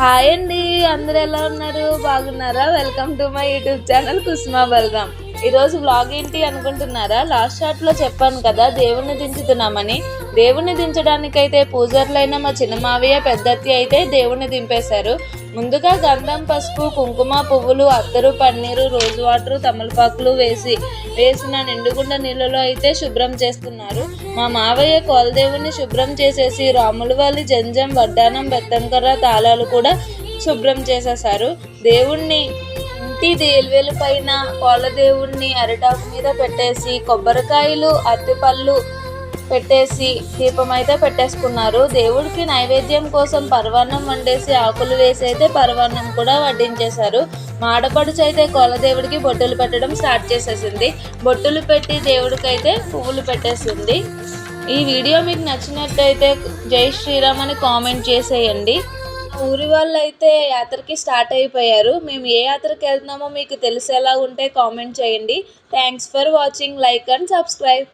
Hi అండి, అందరూ ఎలా ఉన్నారు? బాగున్నారా? Welcome to my YouTube channel Kusuma Balaram. ఈరోజు వ్లాగ్ ఏంటి అనుకుంటున్నారా? లాస్ట్ షాట్లో చెప్పాను కదా దేవుణ్ణి దించుతున్నామని. దేవుణ్ణి దించడానికైతే పూజారులైన మా చిన్న మావయ్య పెద్దత్తి అయితే దేవుణ్ణి దింపేశారు. ముందుగా గంధం, పసుపు, కుంకుమ, పువ్వులు, అత్తరు, పన్నీరు, రోజు వాటరు, తమలపాకులు వేసిన నిండుగుండ నీళ్ళలో అయితే శుభ్రం చేస్తున్నారు. మా మావయ్య కోలదేవుని శుభ్రం చేసేసి రాములవారి జంజం, వడ్డానం, బెత్తంకర్ర, తాళాలు కూడా శుభ్రం చేసేసారు. దేవుణ్ణి ఇంటి దేల్వేలు పైన కోలదేవుణ్ణి అరిటాకు మీద పెట్టేసి కొబ్బరికాయలు, అరటిపళ్ళు పెట్టేసి దీపం అయితే పెట్టేసుకున్నారు. దేవుడికి నైవేద్యం కోసం పరవాన్నం వండేసి ఆకులు వేసి అయితే పరవాన్నం కూడా వడ్డించేశారు. మాడపడుచు అయితే కోలదేవుడికి బొట్టులు పెట్టడం స్టార్ట్ చేసేసింది. బొట్టులు పెట్టి దేవుడికైతే పువ్వులు పెట్టేసింది. ఈ వీడియో మీకు నచ్చినట్టయితే జై శ్రీరామ్ అని కామెంట్ చేసేయండి. ఊరి వాళ్ళు అయితే యాత్రకి స్టార్ట్ అయిపోయారు. మేము ఏ యాత్రకి వెళ్తున్నామో మీకు తెలిసేలా ఉంటే కామెంట్ చేయండి. Thanks for watching. Like and subscribe.